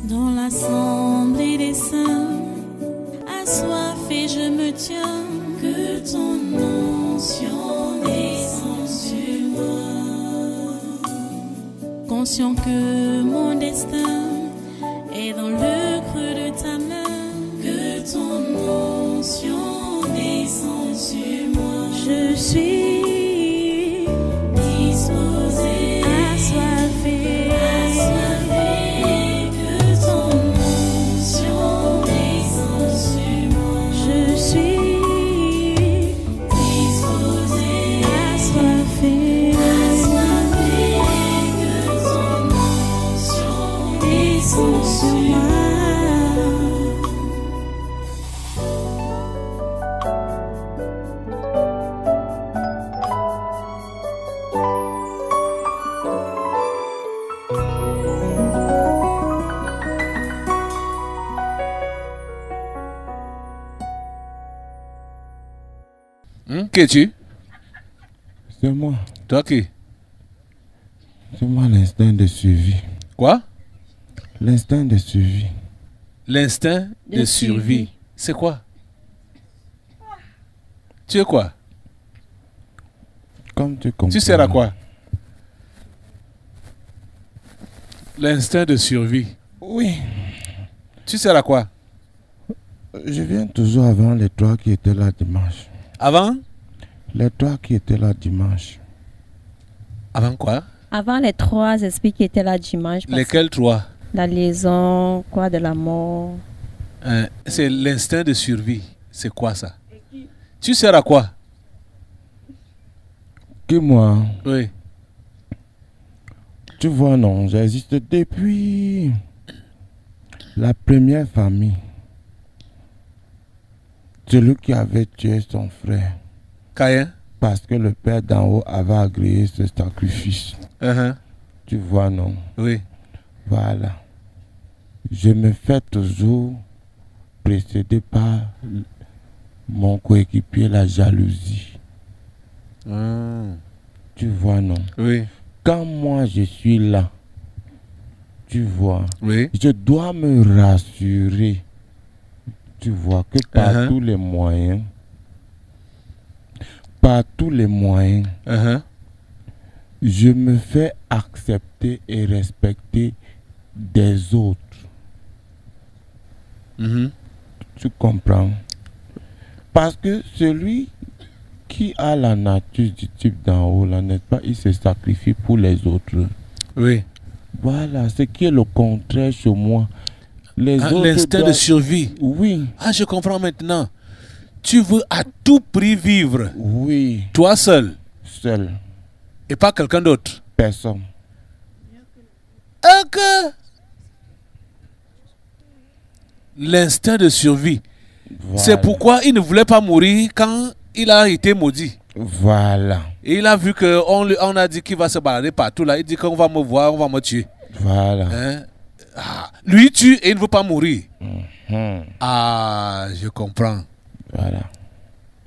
Dans l'assemblée des saints, assoiffé je me tiens, que ton onction descende sur moi. Conscient que mon destin est dans le creux de ta main, que ton onction descende sur moi. Je suis disposé, assoiffé, que ton onction descende sur moi. Je suis disposé, assoiffé, que ton onction descende sur moi. Qui es-tu? C'est moi. Toi qui? C'est moi l'instinct de survie. Quoi? L'instinct de survie. L'instinct de survie. C'est quoi? Tu es quoi? Comme tu comprends. Tu sers à quoi? L'instinct de survie. Oui. Tu sers à quoi? Je viens toujours avant les trois qui étaient là dimanche. Avant? Les trois qui étaient là dimanche. Avant quoi? Avant les trois esprits qui étaient là dimanche. Lesquels trois? La liaison, quoi de la mort. C'est l'instinct de survie. C'est quoi ça? Tu sers à quoi? Que moi? Oui. Tu vois, non, j'existe depuis la première famille. Celui qui avait tué son frère. Caïn? Parce que le père d'en haut avait agréé ce sacrifice. Tu vois, non? Oui. Voilà. Je me fais toujours précéder par mon coéquipier, la jalousie. Tu vois, non? Oui. Quand moi je suis là, tu vois, oui. Je dois me rassurer. Tu vois que par tous les moyens, je me fais accepter et respecter des autres. Tu comprends? Parce que celui qui a la nature du type d'en haut, là, n'est-ce pas, il se sacrifie pour les autres. Oui. Voilà, ce qui est le contraire chez moi. L'instinct de survie. Oui. Ah, je comprends maintenant. Tu veux à tout prix vivre. Oui. Toi seul. Seul. Et pas quelqu'un d'autre. Personne. Ok. L'instinct de survie. Voilà. C'est pourquoi il ne voulait pas mourir quand il a été maudit. Voilà. Et il a vu qu'on a dit qu'il va se balader partout là. Il dit qu'on va me voir, on va me tuer. Voilà. Hein? Ah, lui tue et il ne veut pas mourir. Ah, je comprends. Voilà.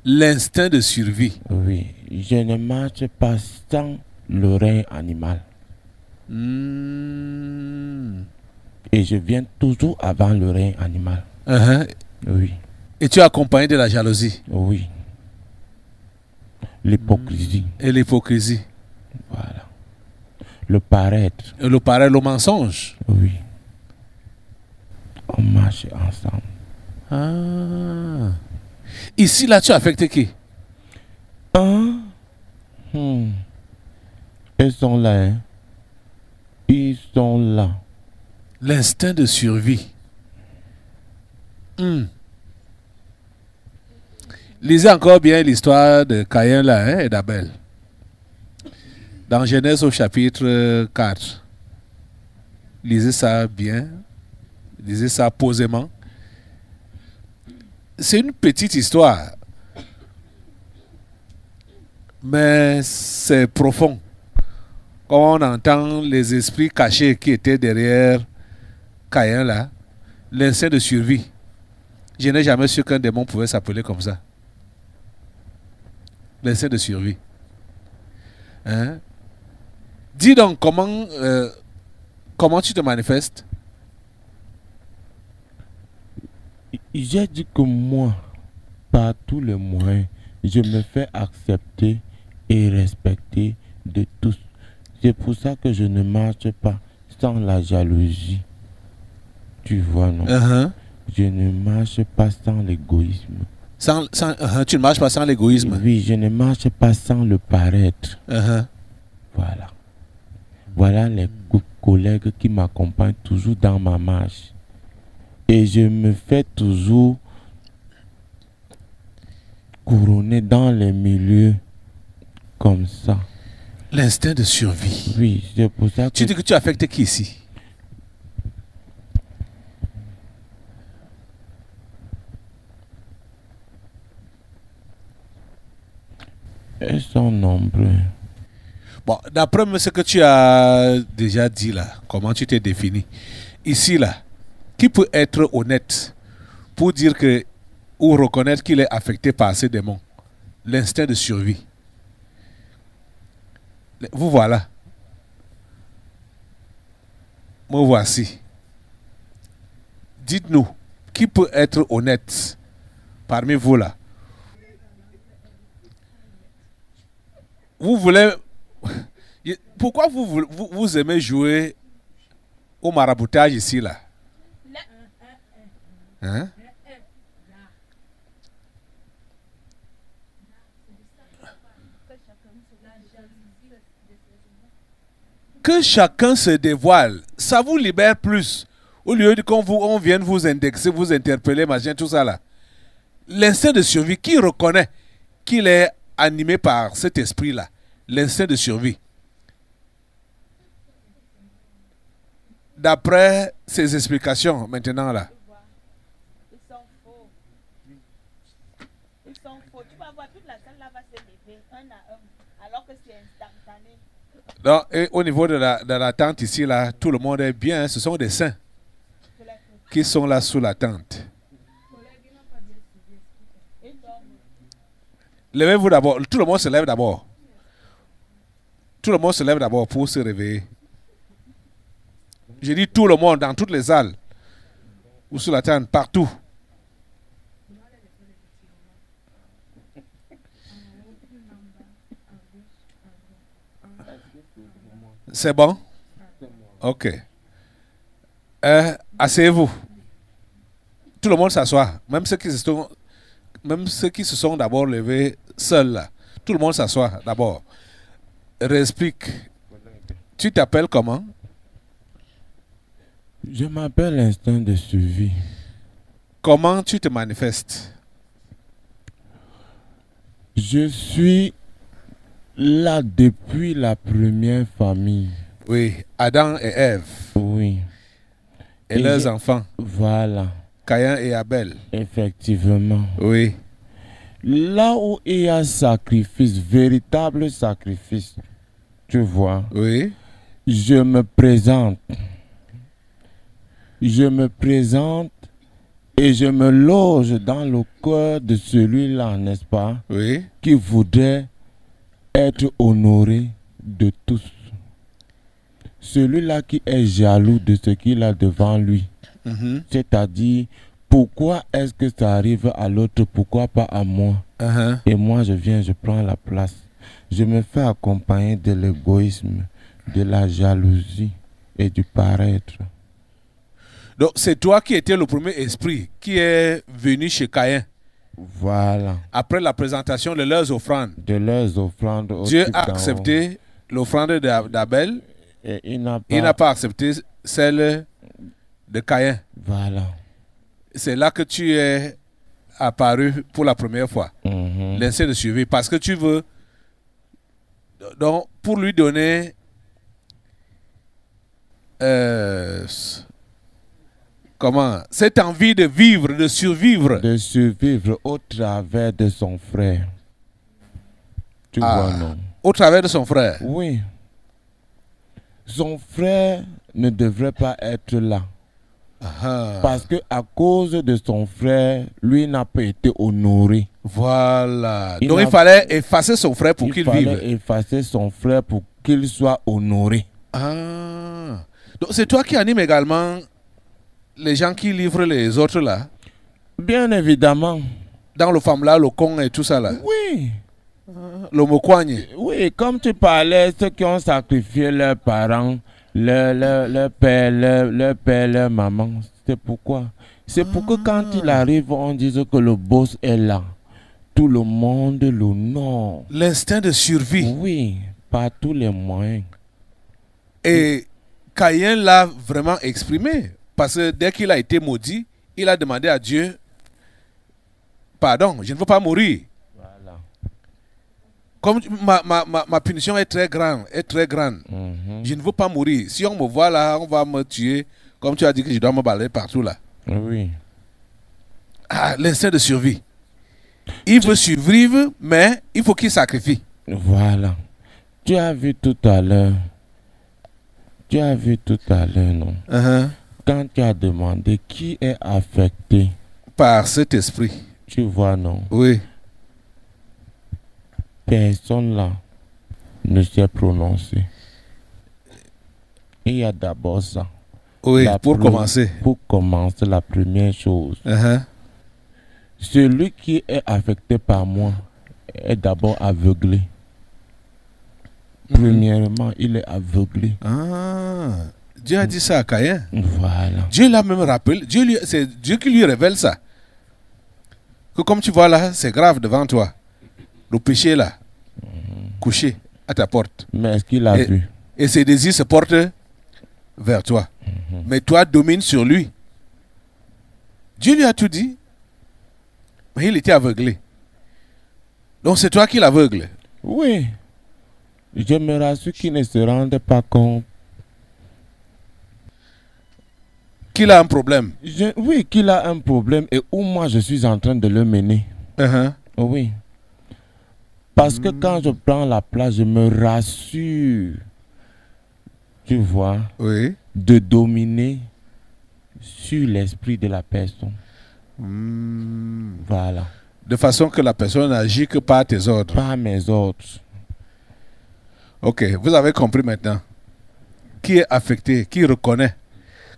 L'instinct de survie. Oui. Je ne marche pas sans le règne animal. Et je viens toujours avant le règne animal. Oui. Et tu es accompagné de la jalousie. Oui. L'hypocrisie. Et l'hypocrisie. Voilà. Le paraître. Et le paraître, le mensonge. Oui. On marche ensemble. Ah. Ici, là, tu as affecté qui? Ils sont là. Hein? Ils sont là. L'instinct de survie. Lisez encore bien l'histoire de Caïn là, hein, et d'Abel. Dans Genèse au chapitre 4. Lisez ça bien. Lisez ça posément. C'est une petite histoire. Mais c'est profond. Quand on entend les esprits cachés qui étaient derrière Caïn là, l'instinct de survie. Je n'ai jamais su qu'un démon pouvait s'appeler comme ça. L'instinct de survie. Hein? Dis donc comment tu te manifestes? J'ai dit que moi, par tous les moyens, je me fais accepter et respecter de tous. C'est pour ça que je ne marche pas sans la jalousie. Tu vois, non? Je ne marche pas sans l'égoïsme. Tu ne marches pas sans l'égoïsme. Oui, je ne marche pas sans le paraître. Voilà. Voilà les collègues qui m'accompagnent toujours dans ma marche. Et je me fais toujours couronner dans les milieux comme ça. L'instinct de survie. Oui, c'est pour ça que... Tu dis que tu affectes qui ici? Elles sont nombreux. Bon, d'après ce que tu as déjà dit là, comment tu t'es défini, ici là, qui peut être honnête pour dire que, ou reconnaître qu'il est affecté par ces démons? L'instinct de survie. Vous voilà. Me voici. Dites-nous, qui peut être honnête parmi vous là? Vous voulez... Pourquoi vous aimez jouer au maraboutage ici là? Hein? Que chacun se dévoile, ça vous libère plus. Au lieu de qu'on vienne vous indexer, vous interpeller, machin, tout ça là. L'instinct de survie, qui reconnaît qu'il est animé par cet esprit-là? L'instinct de survie. D'après ces explications, maintenant là. Ils sont faux. Ils sont faux. Tu vas voir, toute la salle là va se lever un à un, alors que c'est instantané. Donc, et au niveau de la tente ici, là, tout le monde est bien. Ce sont des saints qui sont là sous la tente. Levez-vous d'abord. Tout le monde se lève d'abord. Tout le monde se lève d'abord pour se réveiller. J'ai dit tout le monde, dans toutes les salles. Ou sur la tente, partout. C'est bon? Ok. Asseyez-vous. Tout le monde s'assoit. Même ceux qui se sont d'abord levés seuls là. Tout le monde s'assoit d'abord. Réexplique. Tu t'appelles comment? Je m'appelle l'instinct de survie. Comment tu te manifestes? Je suis là depuis la première famille. Oui, Adam et Ève. Oui. Et leurs enfants. Voilà. Caïn et Abel. Effectivement. Oui. Là où il y a sacrifice, véritable sacrifice, tu vois. Oui. Je me présente. Je me présente et je me loge dans le cœur de celui-là, n'est-ce pas? Oui. Qui voudrait être honoré de tous. Celui-là qui est jaloux de ce qu'il a devant lui. C'est-à-dire, pourquoi est-ce que ça arrive à l'autre, pourquoi pas à moi? Et moi, je viens, je prends la place. Je me fais accompagner de l'égoïsme, de la jalousie et du paraître. Donc, c'est toi qui étais le premier esprit qui est venu chez Caïn. Voilà. Après la présentation de leurs offrandes. De leurs offrandes. Dieu a accepté l'offrande d'Abel. Et il n'a pas accepté celle de Caïn. Voilà. C'est là que tu es apparu pour la première fois. L'instinct de survie. Parce que tu veux... Donc, pour lui donner... comment? Cette envie de vivre, de survivre. De survivre au travers de son frère. Tu vois, non? Au travers de son frère? Oui. Son frère ne devrait pas être là. Parce que à cause de son frère, lui n'a pas été honoré. Voilà. Donc il fallait effacer son frère pour qu'il vive. Il fallait effacer son frère pour qu'il soit honoré. Donc c'est toi qui anime également les gens qui livrent les autres là? Bien évidemment. Dans le femme là, le con et tout ça là. Oui. Le mokwagne. Oui, comme tu parlais, ceux qui ont sacrifié leurs parents, leur père, leur maman. C'est pourquoi. C'est pour que quand il arrive, on dise que le boss est là. Tout le monde l'honore. L'instinct de survie. Oui, par tous les moyens. Et Caïn l'a vraiment exprimé. Parce que dès qu'il a été maudit, il a demandé à Dieu, pardon, je ne veux pas mourir. Voilà. Comme ma punition est très grande, je ne veux pas mourir. Si on me voit là, on va me tuer. Comme tu as dit que je dois me balader partout là. Oui. Ah, l'instinct de survie. Il veut survivre, mais il faut qu'il sacrifie. Voilà. Tu as vu tout à l'heure. Non? Quand tu as demandé qui est affecté Par cet esprit. Tu vois, non? Oui. Personne là ne s'est prononcé. Il y a d'abord ça. Oui, pour commencer. Pour commencer, la première chose. Celui qui est affecté par moi est d'abord aveuglé. Premièrement, il est aveuglé. Dieu a dit ça à Caïn. Voilà. Dieu l'a même rappelé. C'est Dieu qui lui révèle ça. Que comme tu vois là, c'est grave devant toi. Le péché là, couché à ta porte. Mais est-ce qu'il a vu? Et ses désirs se portent vers toi. Mais toi domines sur lui. Dieu lui a tout dit. Mais il était aveuglé. Donc c'est toi qui l'aveugle. Oui. Je me rassure qu'il ne se rende pas compte. Qu'il a un problème. Oui, qu'il a un problème et où moi je suis en train de le mener. Oui. Parce que quand je prends la place, je me rassure. Tu vois? Oui. De dominer sur l'esprit de la personne. Voilà. De façon que la personne n'agit que par tes ordres. Par mes ordres. Ok, vous avez compris maintenant. Qui est affecté, qui reconnaît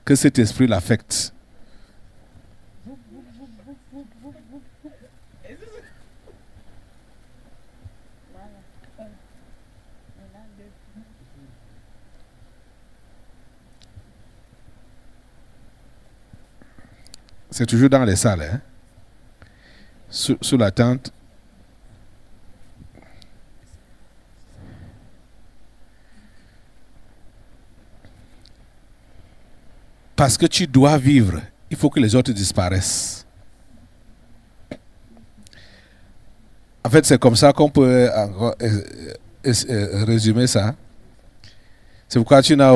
que cet esprit l'affecte. C'est toujours dans les salles, hein? Sous la tente. Parce que tu dois vivre, il faut que les autres disparaissent. En fait, c'est comme ça qu'on peut résumer ça. C'est pourquoi tu n'as...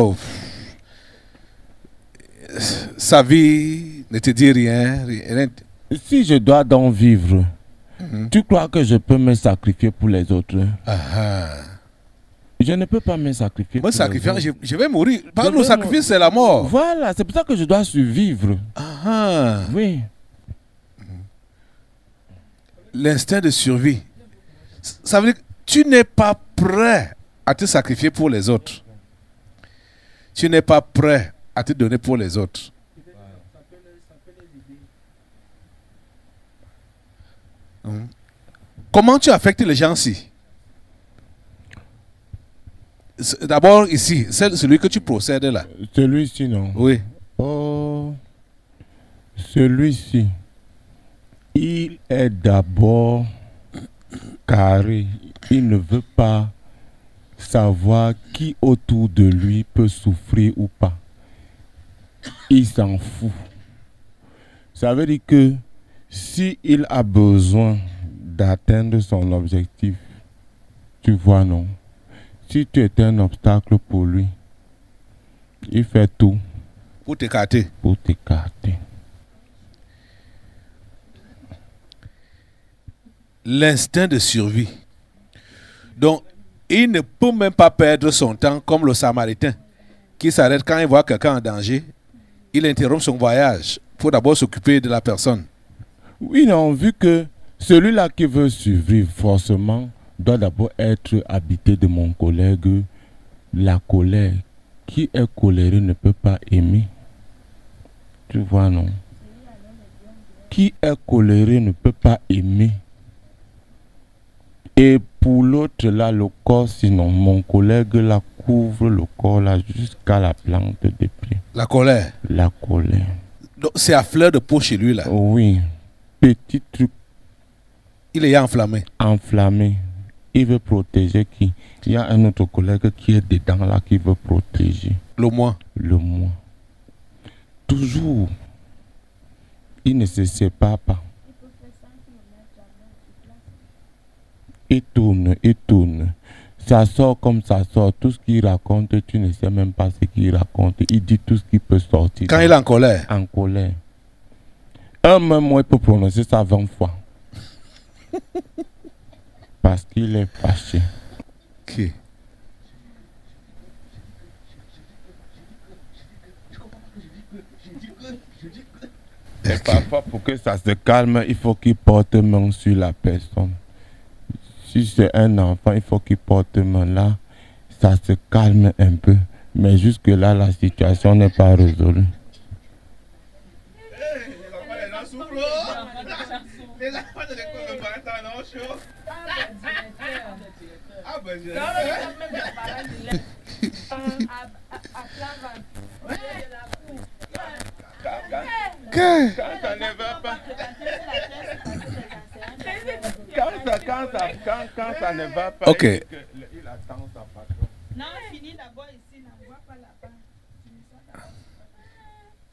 sa vie ne te dit rien. Si je dois donc vivre, tu crois que je peux me sacrifier pour les autres? Je ne peux pas me sacrifier. Me sacrifier, je vais mourir. Par le sacrifice, c'est la mort. Voilà, c'est pour ça que je dois survivre. Oui. L'instinct de survie. Ça veut dire que tu n'es pas prêt à te sacrifier pour les autres. Tu n'es pas prêt à te donner pour les autres. Comment tu affectes les gens-ci? D'abord ici, c'est celui que tu procèdes là. Celui-ci, non? Oui. Oh, celui-ci, il est d'abord carré. Il ne veut pas savoir qui autour de lui peut souffrir ou pas. Il s'en fout. Ça veut dire que s'il a besoin d'atteindre son objectif, tu vois, non? Si tu es un obstacle pour lui, il fait tout pour t'écarter. Pour t'écarter. L'instinct de survie. Donc, il ne peut même pas perdre son temps comme le Samaritain qui s'arrête quand il voit quelqu'un en danger. Il interrompt son voyage pour d'abord s'occuper de la personne. Oui, non, vu que celui-là qui veut survivre forcément doit d'abord être habité de mon collègue. La colère. Qui est coléré ne peut pas aimer. Tu vois, non? qui est coléré ne peut pas aimer. Et pour l'autre là, le corps, sinon mon collègue là couvre le corps là jusqu'à la plante des pieds. La colère. La colère. Donc, c'est à fleur de peau chez lui là. Oui. Petit truc Il est enflammé. enflammé. Il veut protéger qui? Il y a un autre collègue qui est dedans là qui veut protéger. Le moi. Le moi. Toujours. Il ne se sépare pas. Il tourne, il tourne. Ça sort comme ça sort. Tout ce qu'il raconte, tu ne sais même pas ce qu'il raconte. Il dit tout ce qui peut sortir. Quand il est en colère. En colère. Un même mot, il peut prononcer ça 20 fois. Parce qu'il est fâché. Ok. Et parfois, pour que ça se calme, il faut qu'il porte main sur la personne. Si c'est un enfant, il faut qu'il porte main là. Ça se calme un peu. Mais jusque-là, la situation n'est pas résolue. Quand ça ne va pas, quand ça ne va pas, Ok. il attend sa patron. Non, finis d'abord ici, n'envoie pas là-bas.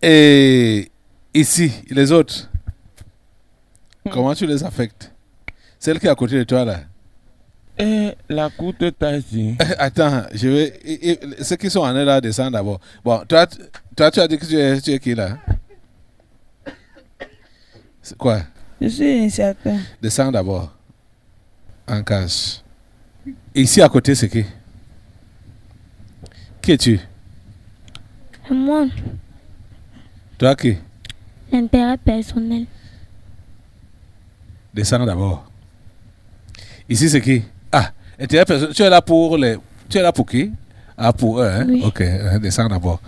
Et ici, les autres, comment tu les affectes? Celle qui est à côté de toi là. Et la courte taille ici. Attends, je vais. Ceux qui sont en train de descendre d'abord. Bon, toi, tu as dit que tu es qui là? C'est quoi? Je suis incertain. Descends d'abord. En cache. Ici à côté, c'est qui? Qui es-tu? Moi, Toi qui? l'intérêt personnel. Descends d'abord. Ici, c'est qui? Ah, intérêt personnel. Tu es là pour les. Tu es là pour qui? Ah, pour eux, hein? Oui. Ok, descends d'abord.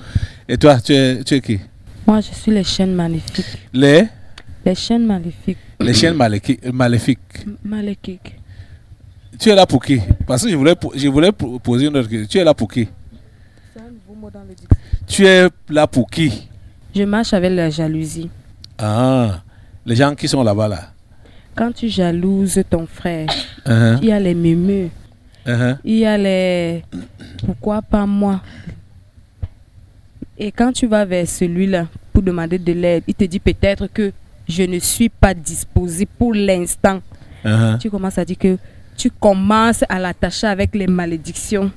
Et toi, tu es qui? Moi, je suis les chaînes maléfiques. Les Chaînes maléfiques. chiennes maléfiques. Maléfiques. Tu es là pour qui? Parce que je voulais poser une autre question. Tu es là pour qui? C'est un nouveau mot dans le dictionnaire. Tu es là pour qui? Je marche avec la jalousie. Ah, les gens qui sont là-bas là. Quand tu jalouses ton frère, Uh-huh, il y a les murmures. uh-huh. Il y a les pourquoi pas moi. Et quand tu vas vers celui-là pour demander de l'aide, il te dit peut-être que je ne suis pas disposé pour l'instant. Uh-huh. Tu commences à dire que tu commences à l'attacher avec les malédictions.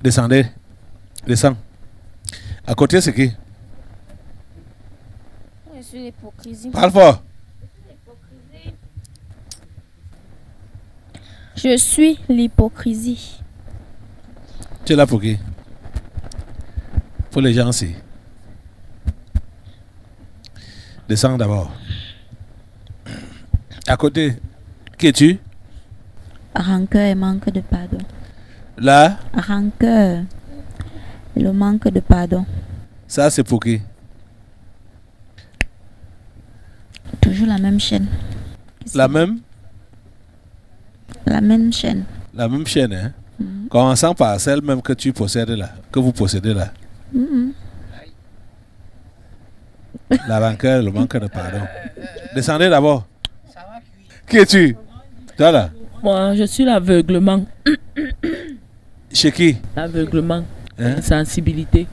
Descendez. Descends. À côté, c'est qui? Je suis l'hypocrisie. Parle fort. Je suis l'hypocrisie. Tu es là pour qui? Pour les gens aussi. Descends d'abord. À côté, qui es-tu? Rancœur et manque de pardon. Là, Rancœur et le manque de pardon. ça c'est pour qui? Toujours la même chaîne. La même chaîne. La même chaîne, hein? Mhm. Commençant par celle même que tu possèdes là, que vous possédez là. Mhm. La rancœur, le manque de pardon. Descendez d'abord. Qui es-tu? Toi là? Moi, je suis l'aveuglement. Chez qui? L'aveuglement, Hein? l'insensibilité.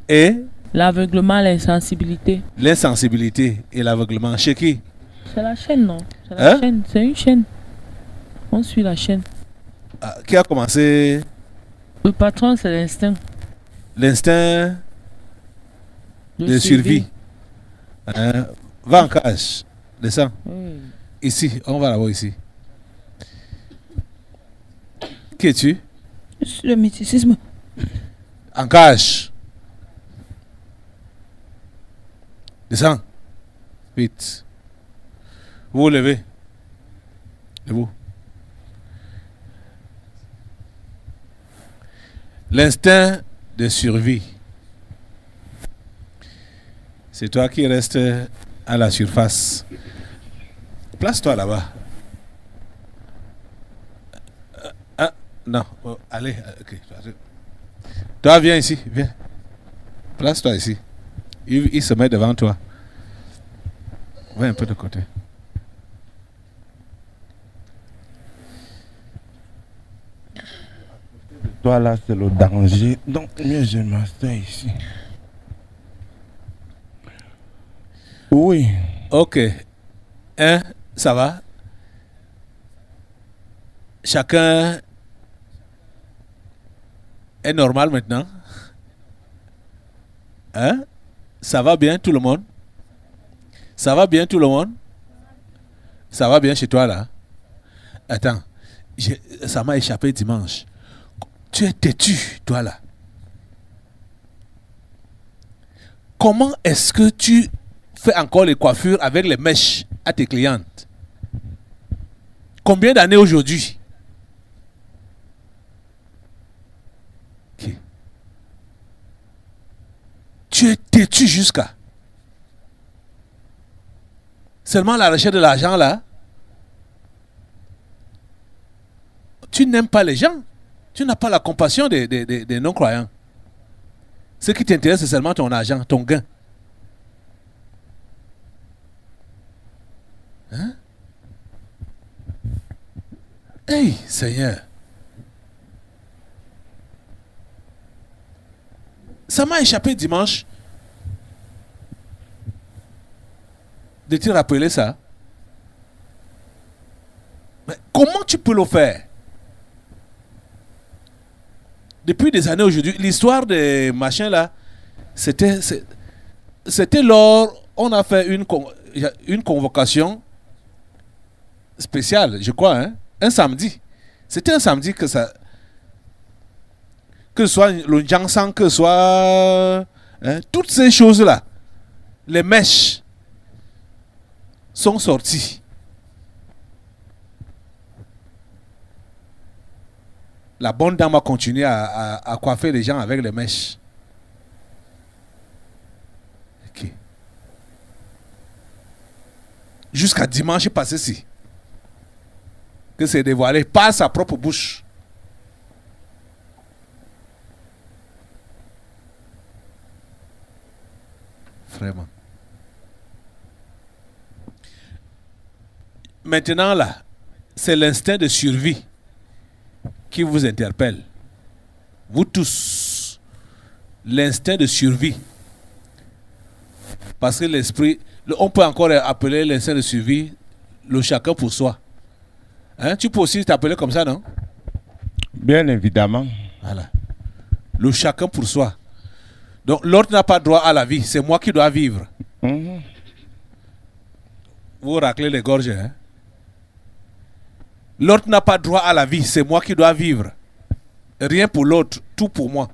Et L'aveuglement, l'insensibilité. l'insensibilité et l'aveuglement. Chez qui? C'est la chaîne, non? C'est la Hein? chaîne, c'est une chaîne. On suit la chaîne. Ah, qui a commencé Le patron, c'est l'instinct l'instinct de survie. Hein? Va en cage. Descends. Oui. Ici, on va là-bas ici. Qui es-tu? Je suis le mysticisme. En cage. Descends. Vite. Vous vous levez. Debout. L'instinct de survie. C'est toi qui restes à la surface. Place-toi là-bas. Ah, non. Oh, allez, ok. Toi, viens ici, viens. Place-toi ici. Il se met devant toi. Va un peu de côté. Toi là, c'est le danger. Donc, mieux je m'assois ici. Oui. Ok. Hein, ça va? Chacun est normal maintenant? Hein? Ça va bien tout le monde? Ça va bien tout le monde? Ça va bien chez toi là? Attends, ça m'a échappé dimanche. Tu es têtu, toi là. Comment est-ce que tu fais encore les coiffures avec les mèches à tes clientes? Combien d'années aujourd'hui? Okay. Tu es têtu jusqu'à. Seulement la recherche de l'argent là. Tu n'aimes pas les gens. Tu n'as pas la compassion des non-croyants. Ce qui t'intéresse, c'est seulement ton argent, ton gain. Hein? Hey, Seigneur. Ça m'a échappé dimanche de te rappeler ça. Mais comment tu peux le faire? Depuis des années aujourd'hui, l'histoire des machins là, c'était lors, on a fait une convocation spéciale, je crois, hein, un samedi. C'était un samedi que ça, que ce soit le Jiangshan, que ce soit hein, toutes ces choses là, les mèches sont sorties. La bonne dame a continué à coiffer les gens avec les mèches. Okay. Jusqu'à dimanche passé-ci. Que c'est dévoilé par sa propre bouche. Vraiment. Maintenant là, c'est l'instinct de survie qui vous interpelle. Vous tous. L'instinct de survie. Parce que l'esprit, on peut encore appeler l'instinct de survie le chacun pour soi. Hein? Tu peux aussi t'appeler comme ça, non? Bien évidemment. Voilà. Le chacun pour soi. Donc l'autre n'a pas droit à la vie. C'est moi qui dois vivre. Mm-hmm. Vous raclez les gorges, hein? L'autre n'a pas droit à la vie, c'est moi qui dois vivre. Rien pour l'autre, tout pour moi.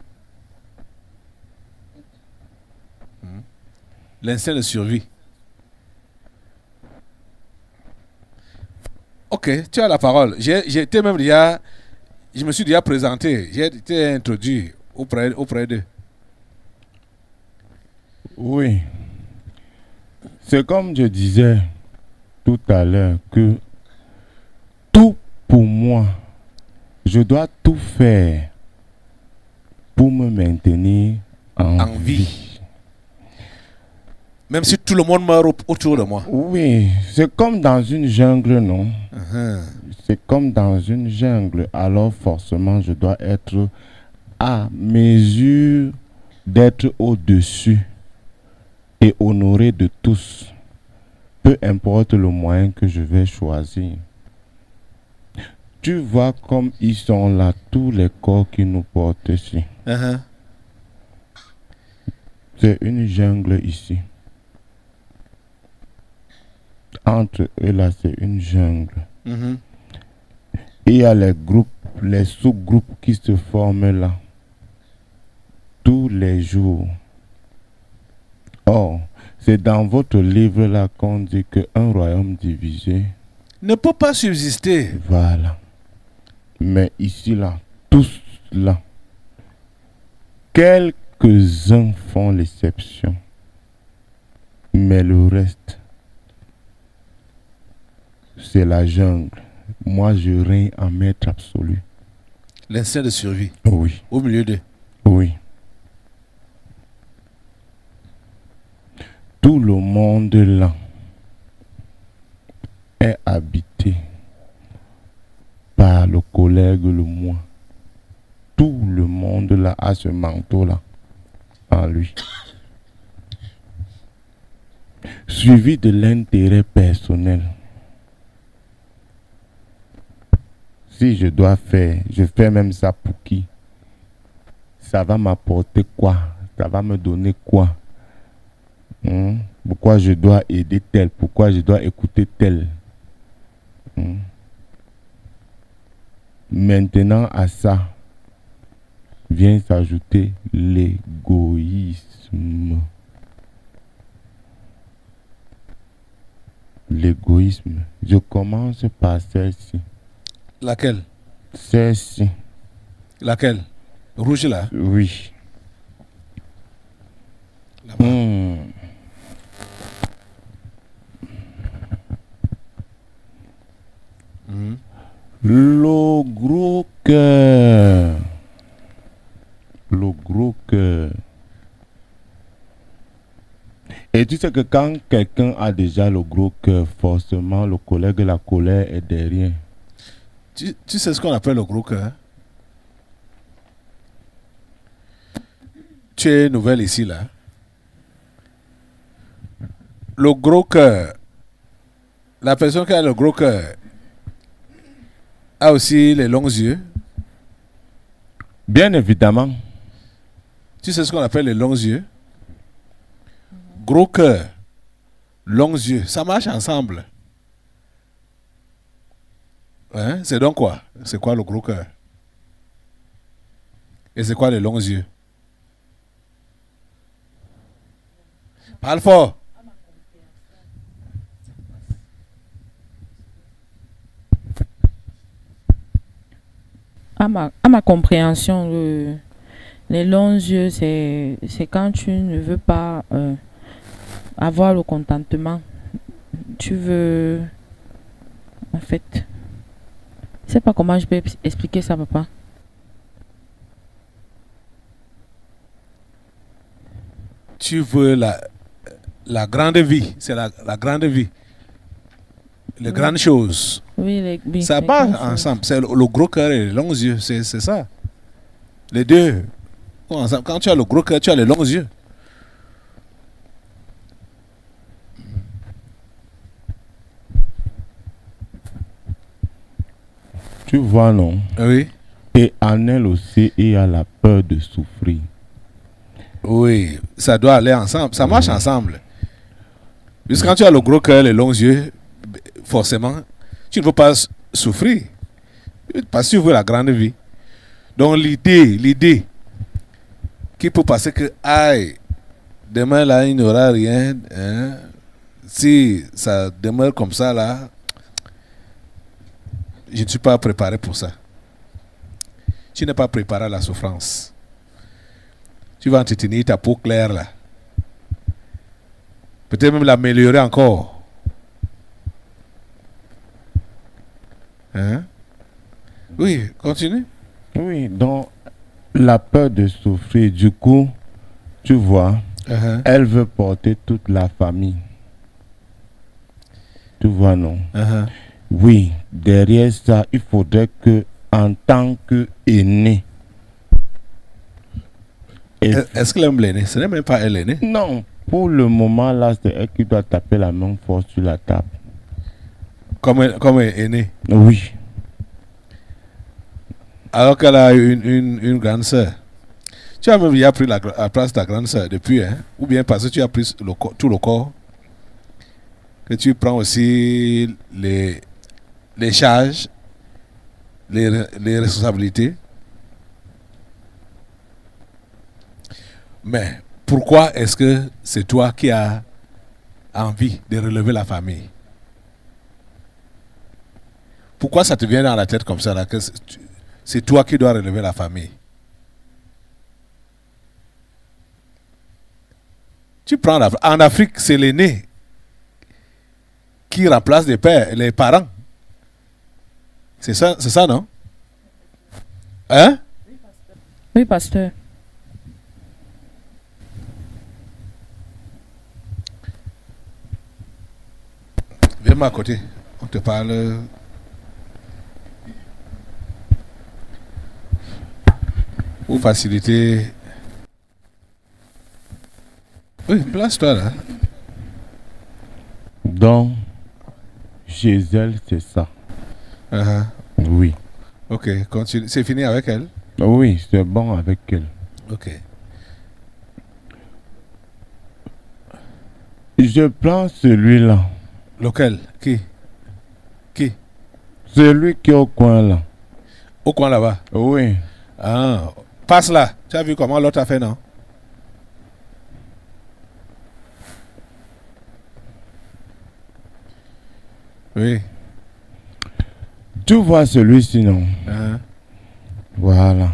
L'instinct de survie. Ok, tu as la parole. J'étais même déjà, je me suis déjà présenté, j'ai été introduit auprès d'eux. Oui. C'est comme je disais tout à l'heure que tout pour moi, je dois tout faire pour me maintenir en vie. Même si tout le monde meurt autour de moi. Oui, c'est comme dans une jungle, non? C'est comme dans une jungle. Alors forcément, je dois être à mesure d'être au-dessus et honoré de tous. Peu importe le moyen que je vais choisir. Tu vois comme ils sont là, tous les corps qui nous portent ici. C'est une jungle ici. Entre eux là, c'est une jungle. Et il y a les groupes, les sous-groupes qui se forment là. Tous les jours. Or, c'est dans votre livre là qu'on dit qu'un royaume divisé ne peut pas subsister. Voilà. Mais ici, là, tous là, quelques-uns font l'exception. Mais le reste, c'est la jungle. Moi, je règne en maître absolu. L'instinct de survie. Oui. Au milieu de. Oui. Tout le monde là est habité par le collègue, le moi. Tout le monde là a ce manteau-là en lui. Suivi de l'intérêt personnel. Si je dois faire, je fais même ça pour qui? Ça va m'apporter quoi? Ça va me donner quoi? Pourquoi je dois aider tel? Pourquoi je dois écouter tel? Maintenant, à ça vient s'ajouter l'égoïsme. L'égoïsme. Je commence par celle-ci. Laquelle? Celle-ci. Laquelle? Rouge là? Oui. Le gros cœur. Le gros cœur. Et tu sais que quand quelqu'un a déjà le gros cœur, forcément le collègue, la colère est derrière. Tu sais ce qu'on appelle le gros cœur? Tu es nouvelle ici là. Le gros cœur. La personne qui a le gros cœur a aussi les longs yeux. Bien évidemment. Tu sais ce qu'on appelle les longs yeux? Gros cœur, longs yeux, ça marche ensemble. Hein? C'est donc quoi? C'est quoi le gros cœur? Et c'est quoi les longs yeux? Parle fort. À ma compréhension, les longs yeux, c'est quand tu ne veux pas avoir le contentement. Tu veux... En fait... Je ne sais pas comment je peux expliquer ça, papa. Tu veux la grande vie. C'est la grande vie. Les grandes choses. Oui, ça part ensemble. C'est le gros cœur et les longs yeux. C'est ça. Les deux. Quand tu as le gros cœur, tu as les longs yeux. Tu vois, non? Oui. Et en elle aussi, il y a la peur de souffrir. Oui, ça doit aller ensemble. Ça marche ensemble. Puisque quand tu as le gros cœur, les longs yeux, forcément, tu ne veux pas souffrir. Parce que tu veux la grande vie. Donc l'idée qui peut passer que, aïe, demain là, il n'y aura rien. Hein? Si ça demeure comme ça là, je ne suis pas préparé pour ça. Tu n'es pas préparé à la souffrance. Tu vas entretenir ta peau claire là. Peut-être même l'améliorer encore. Hein? Oui, continue. Oui, donc la peur de souffrir, du coup, tu vois, elle veut porter toute la famille. Tu vois, non? Oui, derrière ça, il faudrait que, en tant qu'aîné. Est-ce qu'elle aime l'aîné? Ce n'est même pas elle l'aîné. Non, pour le moment là, c'est elle qui doit taper la main forte sur la table. Comme aînée? Oui. Alors qu'elle a une grande sœur. Tu as même déjà pris la place de ta grande sœur depuis, hein? Ou bien parce que tu as pris tout le corps, que tu prends aussi les charges, les responsabilités. Mais pourquoi est-ce que c'est toi qui as envie de relever la famille? Pourquoi ça te vient dans la tête comme ça là, que c'est toi qui dois relever la famille? Tu prends en Afrique, c'est l'aîné qui remplace les parents. C'est ça, non? Hein? Oui, pasteur. Viens à côté. On te parle. Pour faciliter. Oui, place-toi là. Donc, chez elle, c'est ça. Oui. Ok, continue. C'est fini avec elle? Oui, c'est bon avec elle. Ok. Je prends celui-là. Lequel? Qui? Celui qui est au coin là. Au coin là-bas? Oui. Ah, passe là. Tu as vu comment l'autre a fait, non? Oui. Tu vois celui-ci, non? Voilà.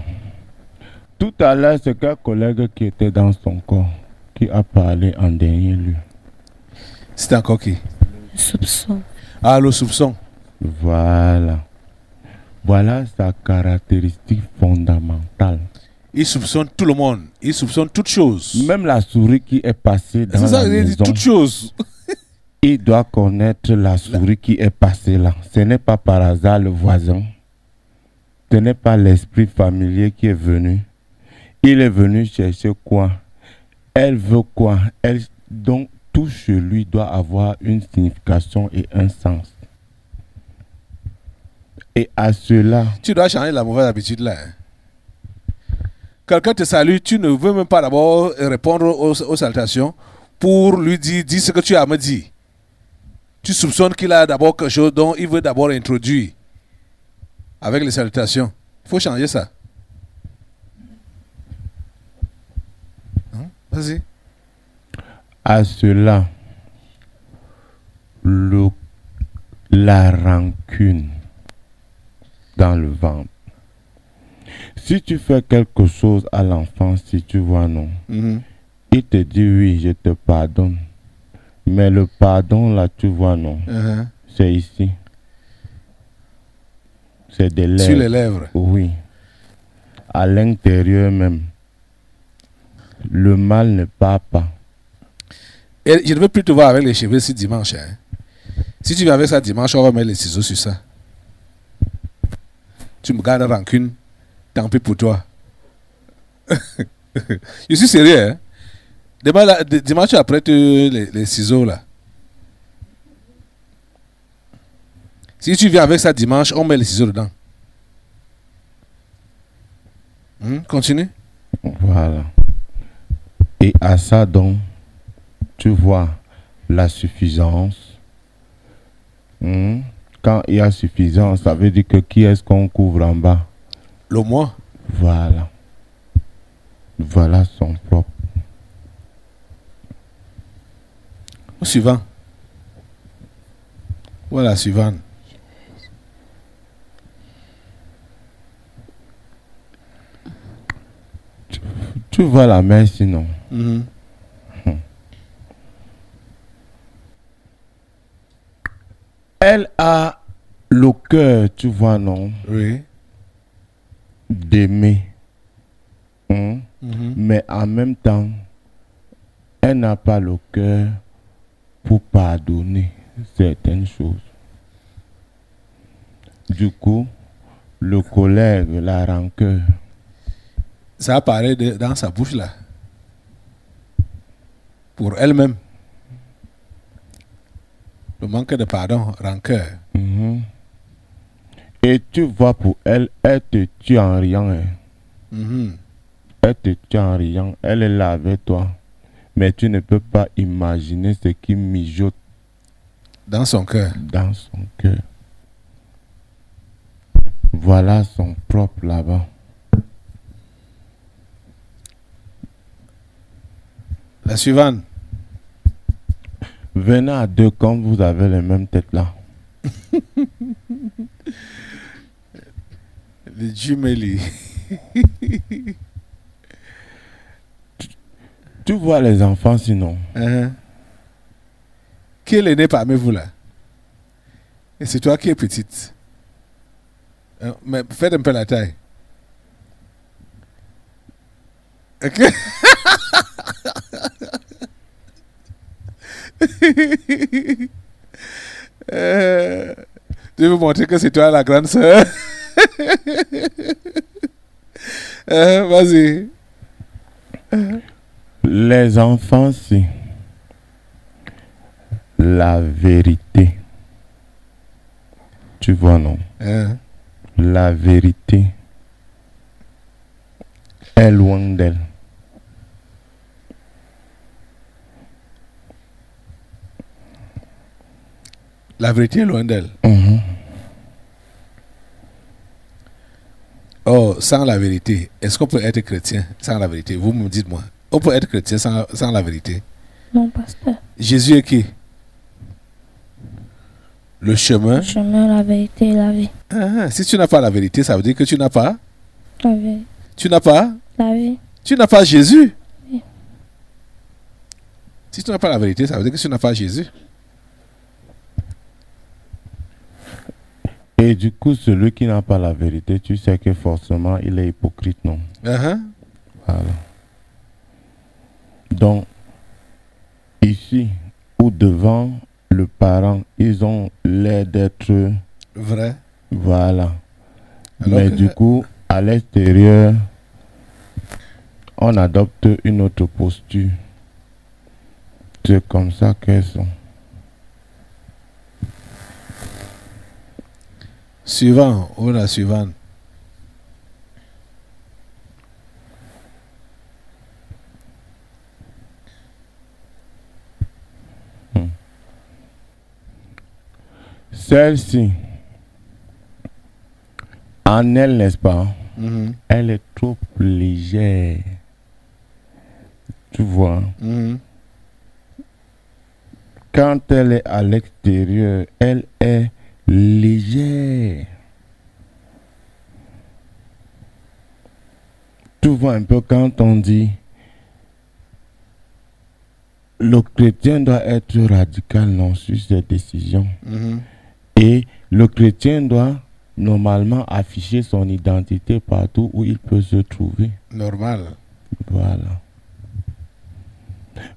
Tout à l'heure, c'est quel collègue qui était dans son corps qui a parlé en dernier lieu? C'était encore qui? Soupçon. Ah, le soupçon. Voilà. Voilà sa caractéristique fondamentale. Il soupçonne tout le monde. Il soupçonne toutes choses. Même la souris qui est passée dans la maison. Il dit toutes choses. Il doit connaître la souris qui est passée là. Ce n'est pas par hasard le voisin. Ce n'est pas l'esprit familier qui est venu. Il est venu chercher quoi? Elle veut quoi? Donc tout chez lui doit avoir une signification et un sens. Et à cela... Tu dois changer la mauvaise habitude là. Quelqu'un te salue, tu ne veux même pas d'abord répondre aux salutations pour lui dire dis ce que tu as à me dire. Tu soupçonnes qu'il a d'abord quelque chose dont il veut d'abord introduire avec les salutations. Il faut changer ça. Hein? Vas-y. À cela, la rancune dans le ventre. Si tu fais quelque chose à l'enfant, si tu vois non, il te dit oui, je te pardonne. Mais le pardon là, tu vois non, c'est ici. C'est des lèvres. Sur les lèvres. Oui. À l'intérieur même. Le mal ne part pas. Et je ne veux plus te voir avec les cheveux si dimanche. Hein. Si tu viens avec ça dimanche, on va mettre les ciseaux sur ça. Tu me gardes rancune, tant pis pour toi. Je suis sérieux. Hein? Dimanche, tu apprêtes les ciseaux là. Si tu viens avec ça dimanche, on met les ciseaux dedans. Continue. Voilà. Et à ça donc, tu vois la suffisance. Quand il y a suffisance, ça veut dire que qui est-ce qu'on couvre en bas? Le moi. Voilà. Voilà son propre. Suivant. Voilà, suivant. Tu vois la main sinon. Elle a le cœur, tu vois, non? Oui. D'aimer. Mais en même temps, elle n'a pas le cœur pour pardonner certaines choses. Du coup, le colère, la rancœur. Ça apparaît dans sa bouche là. Pour elle-même. Le manque de pardon, rancœur. Et tu vois, pour elle, elle te tue en riant. Elle te tue en riant. Elle est là avec toi. Mais tu ne peux pas imaginer ce qui mijote dans son cœur. Dans son cœur. Voilà son propre là-bas. La suivante. Venez à deux comme vous avez les mêmes têtes là. Les jumelés. Tu Tu vois les enfants sinon. Qui est l'aîné parmi vous là? Et c'est toi qui es petite. Mais faites un peu la taille. Ok? Je vais vous montrer que c'est toi la grande sœur. Vas-y. Les enfants, c'est la vérité. Tu vois, non? La vérité est loin d'elle. La vérité est loin d'elle. Oh, sans la vérité, est-ce qu'on peut être chrétien sans la vérité? Vous me dites moi. On peut être chrétien sans la vérité? Non, pasteur. Jésus est qui? Le chemin. Le chemin, la vérité et la vie. Si tu n'as pas la vérité, ça veut dire que tu n'as pas? La vie. Tu n'as pas? La vie. Tu n'as pas Jésus? Oui. Si tu n'as pas la vérité, ça veut dire que tu n'as pas Jésus. Et du coup, celui qui n'a pas la vérité, tu sais que forcément, il est hypocrite, non? Voilà. Donc, ici, ou devant le parent, ils ont l'air d'être vrai. Voilà. Alors mais du coup, à l'extérieur, on adopte une autre posture. C'est comme ça qu'elles sont. Suivant, ou la suivante. Celle-ci, en elle, n'est-ce pas? Elle est trop légère. Tu vois? Quand elle est à l'extérieur, elle est légère. Tu vois un peu quand on dit le chrétien doit être radical non sur ses décisions. Et le chrétien doit normalement afficher son identité partout où il peut se trouver. Normal. Voilà.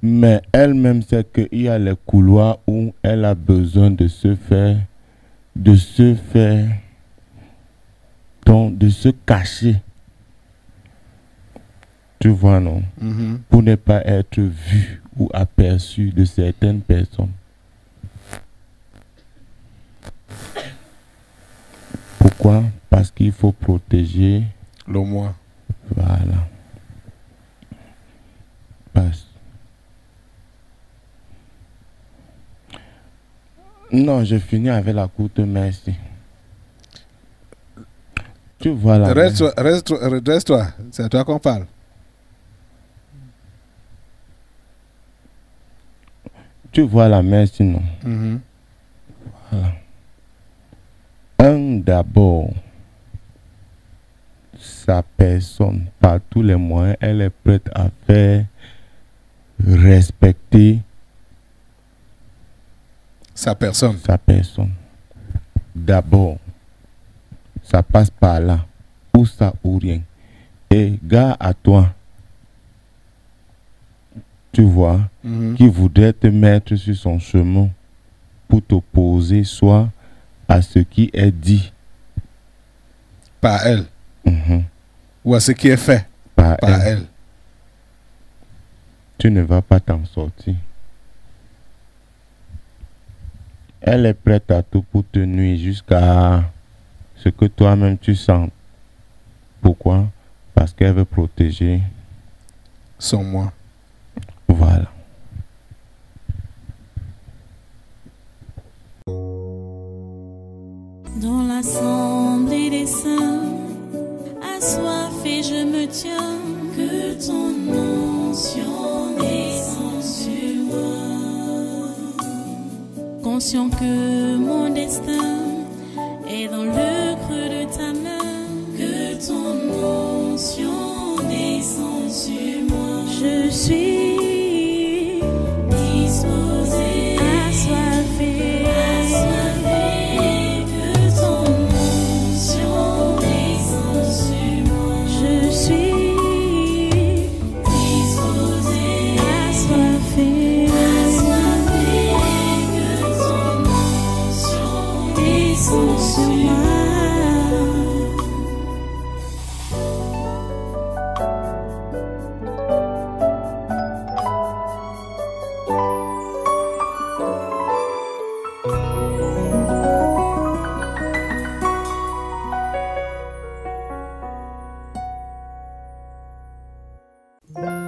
Mais elle-même sait qu'il y a les couloirs où elle a besoin de se cacher. Tu vois, non? Pour ne pas être vue ou aperçue de certaines personnes. Pourquoi? Parce qu'il faut protéger le moi. Voilà. Non, je finis avec la courte merci. Tu vois la Reste-toi, c'est à toi qu'on parle. Tu vois la merci, non? Voilà. D'abord, sa personne, par tous les moyens, elle est prête à faire respecter sa personne. Sa personne. D'abord, ça passe par là, ou ça ou rien. Et gars à toi, tu vois, qui voudrait te mettre sur son chemin pour t'opposer soit à ce qui est dit par elle, ou à ce qui est fait par elle. Tu ne vas pas t'en sortir. Elle est prête à tout pour te nuire jusqu'à ce que toi-même tu sens. Pourquoi? Parce qu'elle veut protéger son moi. Voilà. Dans l'assemblée des saints, assoiffé je me tiens, que ton onction descende sur moi. Conscient que mon destin est dans le creux de ta main, que ton onction descende sur moi. Je suis Thank you.